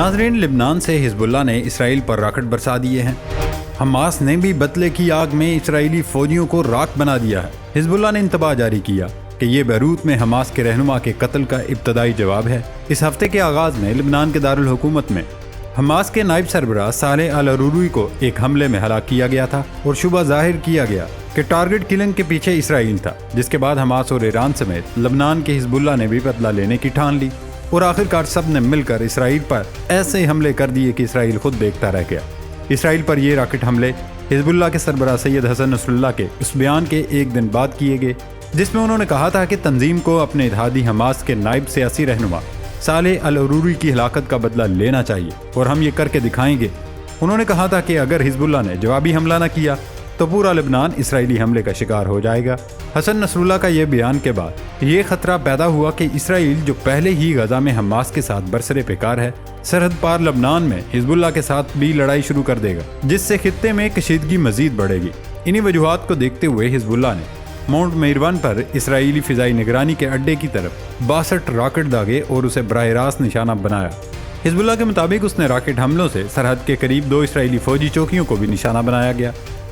ناظرین، لبنان سے حزب اللہ نے اسرائیل پر راکٹ برسا دیے ہیں۔ حماس نے بھی بتلے کی آگ میں اسرائیلی فوجیوں کو راکھ بنا دیا ہے۔ حزب اللہ نے انتباہ جاری کیا کہ یہ بیروت میں حماس کے رہنما کے قتل کا ابتدائی جواب ہے۔ اس ہفتے کے آغاز میں لبنان کے دارالحکومت میں حماس کے نائب سربراہ صالح العروری کو ایک حملے میں ہلاک کیا گیا تھا اور شبہ ظاہر کیا گیا کہ ٹارگٹ کلنگ کے پیچھے اسرائیل تھا، جس کے بعد حماس اور ایران سمیت لبنان کے حزب اللہ نے بھی بدلہ لینے کی ٹھان لی اور آخرکار سب نے مل کر اسرائیل پر ایسے حملے کر دیے کہ اسرائیل خود دیکھتا رہ گیا۔ اسرائیل پر یہ راکٹ حملے حزب اللہ کے سربراہ سید حسن نصر اللہ کے اس بیان کے ایک دن بعد کیے گئے جس میں انہوں نے کہا تھا کہ تنظیم کو اپنے اتحادی حماس کے نائب سیاسی رہنما صالح العروری کی ہلاکت کا بدلہ لینا چاہیے اور ہم یہ کر کے دکھائیں گے۔ انہوں نے کہا تھا کہ اگر حزب اللہ نے جوابی حملہ نہ کیا تو پورا لبنان اسرائیلی حملے کا شکار ہو جائے گا۔ حسن نصر اللہ کا یہ بیان کے بعد یہ خطرہ پیدا ہوا کہ اسرائیل، جو پہلے ہی غزہ میں حماس کے ساتھ برسر پیکار ہے، سرحد پار لبنان میں حزب اللہ کے ساتھ بھی لڑائی شروع کر دے گا، جس سے خطے میں کشیدگی مزید بڑھے گی۔ انہی وجوہات کو دیکھتے ہوئے حزب اللہ نے مونٹ میروان پر اسرائیلی فضائی نگرانی کے اڈے کی طرف 62 راکٹ داغے اور اسے براہ راست نشانہ بنایا۔ حزب اللہ کے مطابق اس نے راکٹ حملوں سے سرحد کے قریب 2 اسرائیلی فوجی چوکیوں کو بھی نشانہ بنایا گیا۔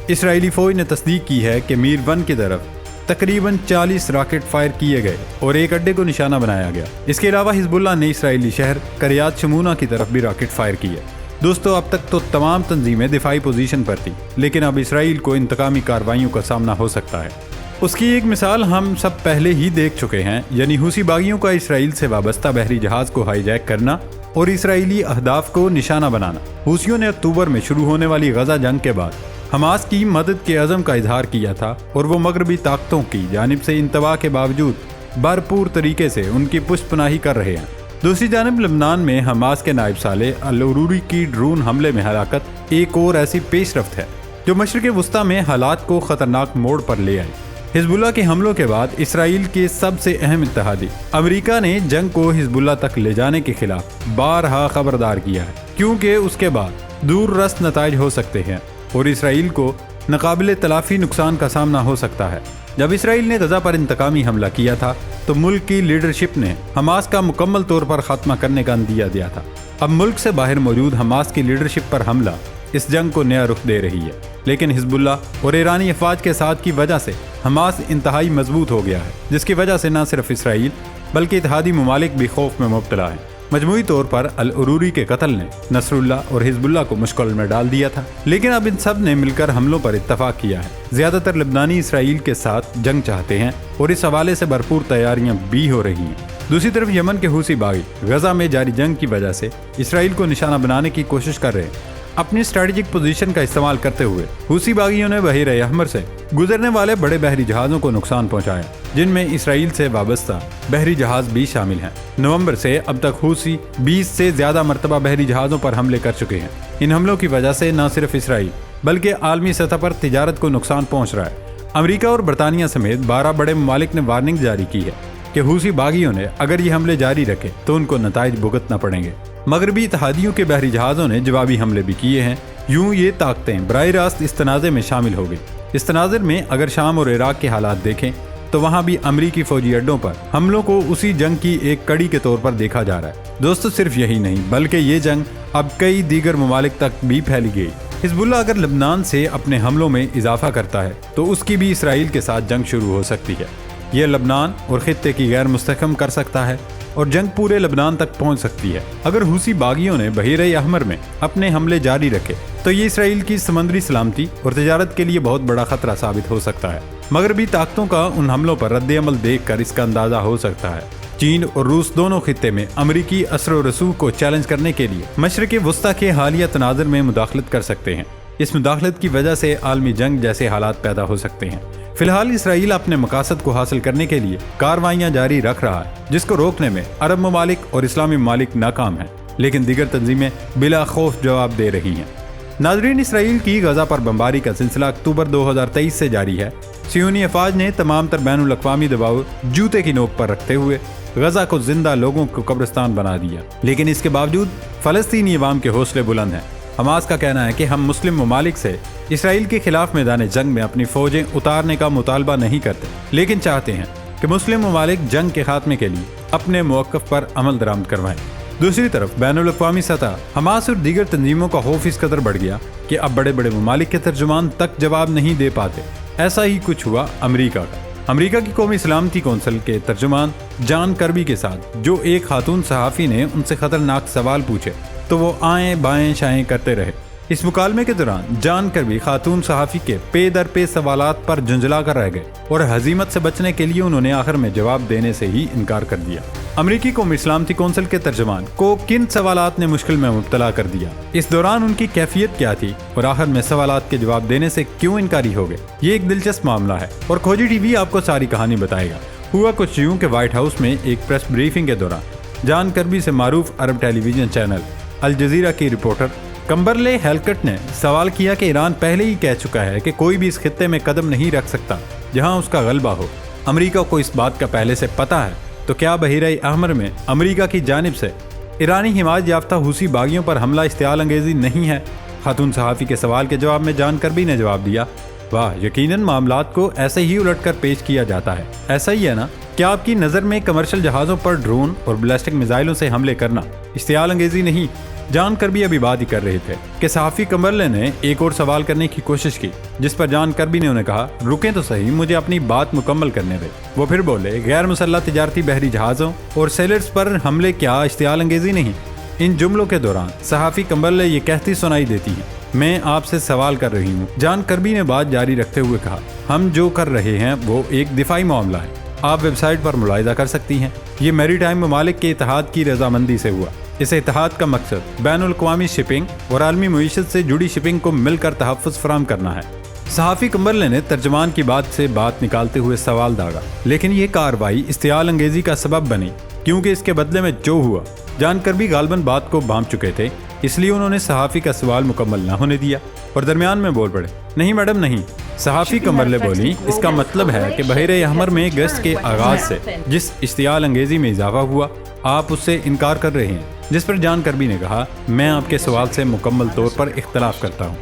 اسرائیلی فوج نے تصدیق کی ہے کہ میروان کی طرف تقریباً 40 راکٹ فائر کیے گئے اور ایک اڈے کو نشانہ بنایا گیا۔ اس کے علاوہ حزب اللہ نے اسرائیلی شہر قریات شمونہ کی طرف بھی راکٹ فائر کیے۔ دوستو، اب تک تو تمام تنظیمیں دفاعی پوزیشن پر تھیں، لیکن اب اسرائیل کو انتقامی کارروائیوں کا سامنا ہو سکتا ہے۔ اس کی ایک مثال ہم سب پہلے ہی دیکھ چکے ہیں، یعنی حوثی باغیوں کا اسرائیل سے وابستہ بحری جہاز کو ہائی جیک کرنا اور اسرائیلی اہداف کو نشانہ بنانا۔ حوثیوں نے اکتوبر میں شروع ہونے والی غزہ جنگ کے بعد حماس کی مدد کے عزم کا اظہار کیا تھا اور وہ مغربی طاقتوں کی جانب سے انتباہ کے باوجود بھرپور طریقے سے ان کی پشت پناہی کر رہے ہیں۔ دوسری جانب لبنان میں حماس کے نائب صالح العروری کی ڈرون حملے میں ہلاکت ایک اور ایسی پیش رفت ہے جو مشرق وسطیٰ میں حالات کو خطرناک موڑ پر لے آئی۔ حزب اللہ کے حملوں کے بعد اسرائیل کے سب سے اہم اتحادی امریکہ نے جنگ کو حزب اللہ تک لے جانے کے خلاف بارہا خبردار کیا ہے، کیونکہ اس کے بعد دور رس نتائج ہو سکتے ہیں اور اسرائیل کو ناقابل تلافی نقصان کا سامنا ہو سکتا ہے۔ جب اسرائیل نے غزہ پر انتقامی حملہ کیا تھا تو ملک کی لیڈرشپ نے حماس کا مکمل طور پر خاتمہ کرنے کا عندیہ دیا تھا۔ اب ملک سے باہر موجود حماس کی لیڈرشپ پر حملہ اس جنگ کو نیا رخ دے رہی ہے، لیکن حزب اللہ اور ایرانی افواج کے ساتھ کی وجہ سے حماس انتہائی مضبوط ہو گیا ہے، جس کی وجہ سے نہ صرف اسرائیل بلکہ اتحادی ممالک بھی خوف میں مبتلا ہیں۔ مجموعی طور پر العروری کے قتل نے نصر اللہ اور حزب اللہ کو مشکل میں ڈال دیا تھا، لیکن اب ان سب نے مل کر حملوں پر اتفاق کیا ہے۔ زیادہ تر لبنانی اسرائیل کے ساتھ جنگ چاہتے ہیں اور اس حوالے سے بھرپور تیاریاں بھی ہو رہی ہیں۔ دوسری طرف یمن کے حوثی باغی غزہ میں جاری جنگ کی وجہ سے اسرائیل کو نشانہ بنانے کی کوشش کر رہے ہیں۔ اپنی اسٹریٹجک پوزیشن کا استعمال کرتے ہوئے حوثی باغیوں نے بحیرہ احمر سے گزرنے والے بڑے بحری جہازوں کو نقصان پہنچایا، جن میں اسرائیل سے وابستہ بحری جہاز بھی شامل ہیں۔ نومبر سے اب تک حوثی 20 سے زیادہ مرتبہ بحری جہازوں پر حملے کر چکے ہیں۔ ان حملوں کی وجہ سے نہ صرف اسرائیل بلکہ عالمی سطح پر تجارت کو نقصان پہنچ رہا ہے۔ امریکہ اور برطانیہ سمیت 12 بڑے ممالک نے وارننگ جاری کی ہے کہ حوثی باغیوں نے اگر یہ حملے جاری رکھے تو ان کو نتائج بھگتنا پڑیں گے۔ مغربی اتحادیوں کے بحری جہازوں نے جوابی حملے بھی کیے ہیں۔ یوں یہ طاقتیں براہ راست اس تنازع میں شامل ہو گئی۔ اس تناظر میں اگر شام اور عراق کے حالات دیکھیں تو وہاں بھی امریکی فوجی اڈوں پر حملوں کو اسی جنگ کی ایک کڑی کے طور پر دیکھا جا رہا ہے۔ دوستو، صرف یہی نہیں بلکہ یہ جنگ اب کئی دیگر ممالک تک بھی پھیلی گئی۔ حزب اللہ اگر لبنان سے اپنے حملوں میں اضافہ کرتا ہے تو اس کی بھی اسرائیل کے ساتھ جنگ شروع ہو سکتی ہے۔ یہ لبنان اور خطے کی غیر مستحکم کر سکتا ہے اور جنگ پورے لبنان تک پہنچ سکتی ہے۔ اگر حوثی باغیوں نے بحیرہ احمر میں اپنے حملے جاری رکھے تو یہ اسرائیل کی سمندری سلامتی اور تجارت کے لیے بہت بڑا خطرہ ثابت ہو سکتا ہے۔ مغربی طاقتوں کا ان حملوں پر رد عمل دیکھ کر اس کا اندازہ ہو سکتا ہے۔ چین اور روس دونوں خطے میں امریکی اثر و رسوخ کو چیلنج کرنے کے لیے مشرق وسطیٰ کے حالیہ تناظر میں مداخلت کر سکتے ہیں۔ اس مداخلت کی وجہ سے عالمی جنگ جیسے حالات پیدا ہو سکتے ہیں۔ فی الحال اسرائیل اپنے مقاصد کو حاصل کرنے کے لیے کارروائیاں جاری رکھ رہا ہے، جس کو روکنے میں عرب ممالک اور اسلامی ممالک ناکام ہیں، لیکن دیگر تنظیمیں بلا خوف جواب دے رہی ہیں۔ ناظرین، اسرائیل کی غزہ پر بمباری کا سلسلہ اکتوبر 2023 سے جاری ہے۔ صہیونی افواج نے تمام تر بین الاقوامی دباؤ جوتے کی نوک پر رکھتے ہوئے غزہ کو زندہ لوگوں کو قبرستان بنا دیا، لیکن اس کے باوجود فلسطینی عوام کے حوصلے بلند ہیں۔ حماس کا کہنا ہے کہ ہم مسلم ممالک سے اسرائیل کے خلاف میدان جنگ میں اپنی فوجیں اتارنے کا مطالبہ نہیں کرتے، لیکن چاہتے ہیں کہ مسلم ممالک جنگ کے خاتمے کے لیے اپنے موقف پر عمل درآمد کروائیں۔ دوسری طرف بین الاقوامی سطح حماس اور دیگر تنظیموں کا خوف اس قدر بڑھ گیا کہ اب بڑے بڑے ممالک کے ترجمان تک جواب نہیں دے پاتے۔ ایسا ہی کچھ ہوا امریکہ کا۔ امریکہ کی قومی سلامتی کونسل کے ترجمان جان کربی کے ساتھ جو ایک خاتون صحافی نے ان سے خطرناک سوال پوچھے تو وہ آئیں بائیں شائیں کرتے رہے۔ اس مکالمے کے دوران جان کربی خاتون صحافی کے پے در پے سوالات پر جھنجھلا کر رہ گئے اور ہزیمت سے بچنے کے لیے انہوں نے آخر میں جواب دینے سے ہی انکار کر دیا۔ امریکی قومی سلامتی کونسل کے ترجمان کو کن سوالات نے مشکل میں مبتلا کر دیا، اس دوران ان کی کیفیت کیا تھی اور آخر میں سوالات کے جواب دینے سے کیوں انکاری ہو گئے، یہ ایک دلچسپ معاملہ ہے اور کھوجی ٹی وی آپ کو ساری کہانی بتائے گا۔ ہوا کچھ یوں کہ وائٹ ہاؤس میں ایک پریس بریفنگ کے دوران جان کربی سے معروف عرب ٹیلی ویژن چینل الجزیرہ کی رپورٹر کمبرلے ہیلکٹ نے سوال کیا کہ ایران پہلے ہی کہہ چکا ہے کہ کوئی بھی اس خطے میں قدم نہیں رکھ سکتا جہاں اس کا غلبہ ہو۔ امریکہ کو اس بات کا پہلے سے پتہ ہے، تو کیا بحیرہ احمر میں امریکہ کی جانب سے ایرانی حمایت یافتہ حوثی باغیوں پر حملہ اشتعال انگیزی نہیں ہے؟ خاتون صحافی کے سوال کے جواب میں جان کربی نے جواب دیا، واہ، یقیناً معاملات کو ایسے ہی الٹ کر پیش کیا جاتا ہے۔ ایسا ہی ہے نا؟ کیا آپ کی نظر میں کمرشل جہازوں پر ڈرون اور بیلسٹک میزائلوں سے حملے کرنا اشتعال انگیزی نہیں؟ جان کربی ابھی بات ہی کر رہے تھے کہ صحافی کمبرلے نے ایک اور سوال کرنے کی کوشش کی، جس پر جان کربی نے انہیں کہا، رکیں تو صحیح، مجھے اپنی بات مکمل کرنے دیں۔ وہ پھر بولے، غیر مسلح تجارتی بحری جہازوں اور سیلرز پر حملے کیا اشتعال انگیزی نہیں؟ ان جملوں کے دوران صحافی کمبرلے یہ کہتی سنائی دیتی ہیں، میں آپ سے سوال کر رہی ہوں۔ جان کربی نے بات جاری رکھتے ہوئے کہا، ہم جو کر رہے ہیں وہ ایک دفاعی معاملہ ہے، آپ ویب سائٹ پر ملاحظہ کر سکتی ہیں، یہ میری ٹائم ممالک کے اتحاد کی رضامندی سے ہوا۔ اس اتحاد کا مقصد بین الاقوامی شپنگ اور عالمی معیشت سے جڑی شپنگ کو مل کر تحفظ فراہم کرنا ہے۔ صحافی کمبرلے نے ترجمان کی بات سے بات نکالتے ہوئے سوال داغا، لیکن یہ کارروائی اشتعال انگیزی کا سبب بنی کیونکہ اس کے بدلے میں جو ہوا، جان کربی غالباً بات کو بھانپ چکے تھے، اس لیے انہوں نے صحافی کا سوال مکمل نہ ہونے دیا اور درمیان میں بول پڑے، نہیں میڈم نہیں۔ صحافی کمبرلے بولی، اس کا مطلب ہے کہ بحیرہ احمر میں گشت کے آغاز سے جس اشتعال انگیزی میں اضافہ ہوا آپ اس سے انکار کر رہے ہیں، جس پر جان کربی نے کہا، میں آپ کے سوال سے مکمل طور پر اختلاف کرتا ہوں۔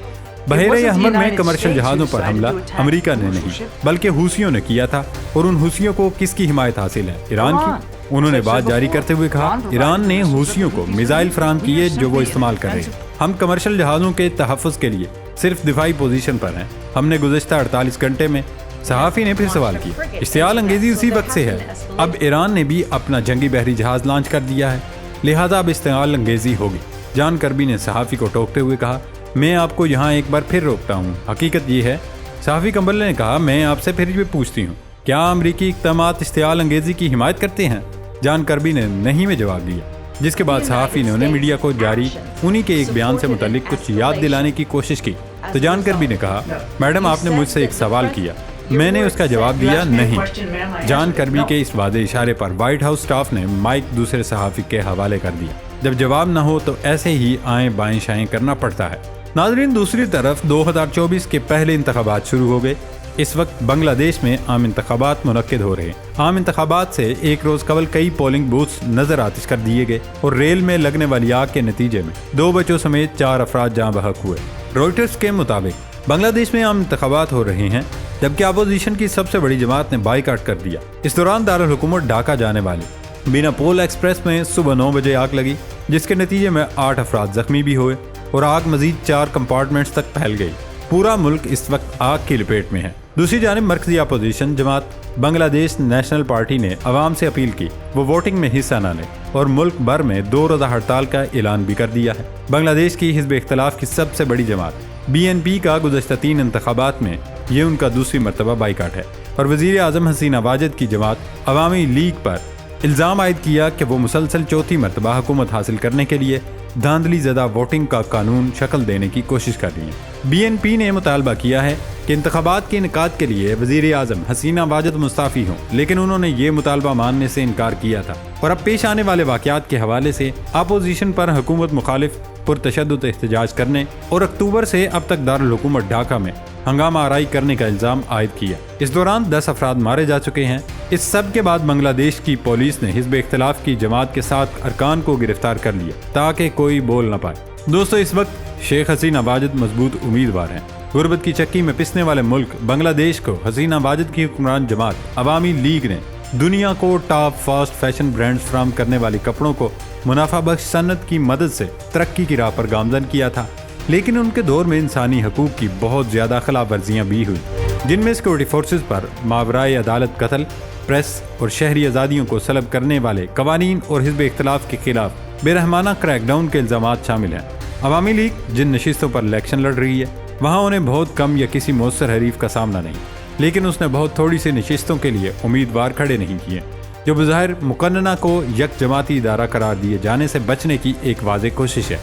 بحیرہ احمر میں کمرشل جہازوں پر حملہ امریکہ نے نہیں بلکہ حوثیوں نے کیا تھا، اور ان حوثیوں کو کس کی حمایت حاصل ہے؟ ایران کی۔ انہوں نے بات جاری کرتے ہوئے کہا، ایران نے حوثیوں کو میزائل فراہم کیے جو وہ استعمال کر رہے ہیں، ہم کمرشل جہازوں کے تحفظ کے لیے صرف دفاعی پوزیشن پر ہیں، ہم نے گزشتہ 48 گھنٹے میں۔ صحافی نے پھر سوال کیا، اشتعال انگیزی اسی وقت سے ہے، اب ایران نے بھی اپنا جنگی بحری جہاز لانچ کر دیا ہے، لہذا اب اشتعال انگیزی ہوگی۔ جان کربی نے صحافی کو ٹوکتے ہوئے کہا، میں آپ کو یہاں ایک بار پھر روکتا ہوں، حقیقت یہ ہے۔ صحافی کمبرلے نے کہا، میں آپ سے پھر بھی پوچھتی ہوں، کیا امریکی اقدامات اشتعال انگیزی کی حمایت کرتے ہیں؟ جان کربی نے نہیں میں جواب دیا، جس کے بعد صحافی نے انہیں میڈیا کو جاری انہی کے ایک بیان سے متعلق کچھ یاد دلانے کی کوشش کی تو جان کربی نے کہا، میڈم آپ نے مجھ سے ایک سوال کیا، میں نے اس کا جواب دیا نہیں۔ جان کربی کے اس واضح اشارے پر وائٹ ہاؤس سٹاف نے مائک دوسرے صحافی کے حوالے کر دیا، جب جواب نہ ہو تو ایسے ہی آئیں بائیں شائیں کرنا پڑتا ہے۔ ناظرین، دوسری طرف 2024 کے پہلے انتخابات شروع ہو گئے۔ اس وقت بنگلہ دیش میں عام انتخابات منعقد ہو رہے ہیں۔ عام انتخابات سے ایک روز قبل کئی پولنگ بوتھس نظر آتش کر دیے گئے اور ریل میں لگنے والی آگ کے نتیجے میں 2 بچوں سمیت 4 افراد جاں بحق ہوئے۔ روئٹرز کے مطابق بنگلہ دیش میں عام انتخابات ہو رہے ہیں جبکہ اپوزیشن کی سب سے بڑی جماعت نے بائیکاٹ کر دیا۔ اس دوران دارالحکومت ڈھاکہ جانے والی بینا پول ایکسپریس میں صبح 9 بجے آگ لگی، جس کے نتیجے میں 8 افراد زخمی بھی ہوئے اور آگ مزید 4 کمپارٹمنٹس تک پھیل گئی۔ پورا ملک اس وقت آگ کی لپیٹ میں ہے۔ دوسری جانب مرکزی اپوزیشن جماعت بنگلہ دیش نیشنل پارٹی نے عوام سے اپیل کی وہ ووٹنگ میں حصہ نہ لیں اور ملک بھر میں 2 روزہ ہڑتال کا اعلان بھی کر دیا ہے۔ بنگلہ دیش کی حزب اختلاف کی سب سے بڑی جماعت BNP کا گزشتہ 3 انتخابات میں یہ ان کا دوسری مرتبہ بائیکاٹ ہے اور وزیر اعظم حسینہ واجد کی جماعت عوامی لیگ پر الزام عائد کیا کہ وہ مسلسل چوتھی مرتبہ حکومت حاصل کرنے کے لیے دھاندلی زدہ ووٹنگ کا قانون شکل دینے کی کوشش کر رہی ہے۔ BNP نے مطالبہ کیا ہے کہ انتخابات کے انعقاد کے لیے وزیر اعظم حسینہ واجد مستعفی ہوں، لیکن انہوں نے یہ مطالبہ ماننے سے انکار کیا تھا اور اب پیش آنے والے واقعات کے حوالے سے اپوزیشن پر حکومت مخالف پرتشدد احتجاج کرنے اور اکتوبر سے اب تک دارالحکومت ڈھاکہ میں ہنگامہ آرائی کرنے کا الزام عائد کیا۔ اس دوران 10 افراد مارے جا چکے ہیں۔ اس سب کے بعد بنگلہ دیش کی پولیس نے حزب اختلاف کی جماعت کے 7 ارکان کو گرفتار کر لیا تاکہ کوئی بول نہ پائے۔ دوستو، اس وقت شیخ حسینہ واجد مضبوط امیدوار ہیں۔ غربت کی چکی میں پسنے والے ملک بنگلہ دیش کو حسینہ واجد کی حکمران جماعت عوامی لیگ نے دنیا کو ٹاپ فاسٹ فیشن برانڈز فراہم کرنے والی کپڑوں کو منافع بخش صنعت کی مدد سے ترقی کی راہ پر گامزن کیا تھا، لیکن ان کے دور میں انسانی حقوق کی بہت زیادہ خلاف ورزیاں بھی ہوئی، جن میں سیکورٹی فورسز پر ماورائے عدالت قتل، پریس اور شہری آزادیوں کو سلب کرنے والے قوانین اور حزب اختلاف کے خلاف بے رحمانہ کریک ڈاؤن کے الزامات شامل ہیں۔ عوامی لیگ جن نشستوں پر الیکشن لڑ رہی ہے، وہاں انہیں بہت کم یا کسی مؤثر حریف کا سامنا نہیں، لیکن اس نے بہت تھوڑی سی نشستوں کے لیے امیدوار کھڑے نہیں کیے، جو بظاہر مقننہ کو یک جماعتی ادارہ قرار دیے جانے سے بچنے کی ایک واضح کوشش ہے۔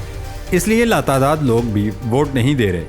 اس لیے لاتعداد لوگ بھی ووٹ نہیں دے رہے۔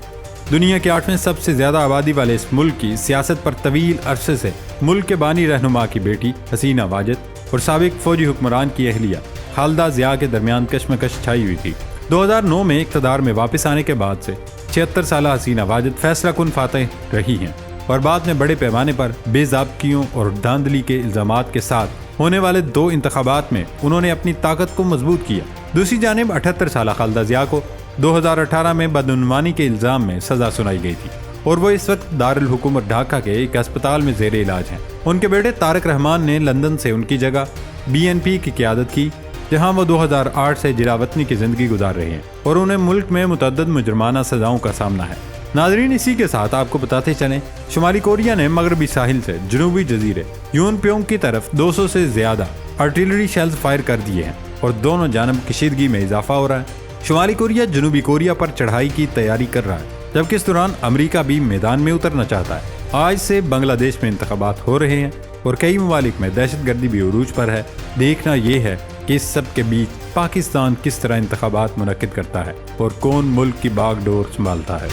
دنیا کے 8ویں سب سے زیادہ آبادی والے اس ملک کی سیاست پر طویل عرصے سے ملک کے بانی رہنما کی بیٹی حسینہ واجد اور سابق فوجی حکمران کی اہلیہ خالدہ ضیاء کے درمیان کشمکش چھائی ہوئی تھی۔ 2009 میں اقتدار میں واپس آنے کے بعد سے 76 سالہ حسینہ واجد فیصلہ کن فاتح رہی ہیں اور بعد میں بڑے پیمانے پر بے ضابطگیوں اور دھاندلی کے الزامات کے ساتھ ہونے والے 2 انتخابات میں انہوں نے اپنی طاقت کو مضبوط کیا۔ دوسری جانب 78 سالہ خالدہ ضیاء کو 2018 میں بدعنوانی کے الزام میں سزا سنائی گئی تھی اور وہ اس وقت دارالحکومت ڈھاکہ کے ایک ہسپتال میں زیر علاج ہیں۔ ان کے بیٹے طارق رحمان نے لندن سے ان کی جگہ BNP کی قیادت کی، جہاں وہ 2008 سے جلا وطنی کی زندگی گزار رہے ہیں اور انہیں ملک میں متعدد مجرمانہ سزاؤں کا سامنا ہے۔ ناظرین، اسی کے ساتھ آپ کو بتاتے چلیں، شمالی کوریا نے مغربی ساحل سے جنوبی جزیرے یون پیونگ کی طرف 200 سے زیادہ آرٹلری شیلز فائر کر دیے ہیں اور دونوں جانب کشیدگی میں اضافہ ہو رہا ہے۔ شمالی کوریا جنوبی کوریا پر چڑھائی کی تیاری کر رہا ہے، جبکہ اس دوران امریکہ بھی میدان میں اترنا چاہتا ہے۔ آج سے بنگلہ دیش میں انتخابات ہو رہے ہیں اور کئی ممالک میں دہشت گردی بھی عروج پر ہے۔ دیکھنا یہ ہے کہ اس سب کے بیچ پاکستان کس طرح انتخابات منعقد کرتا ہے اور کون ملک کی باغ ڈور سنبھالتا ہے۔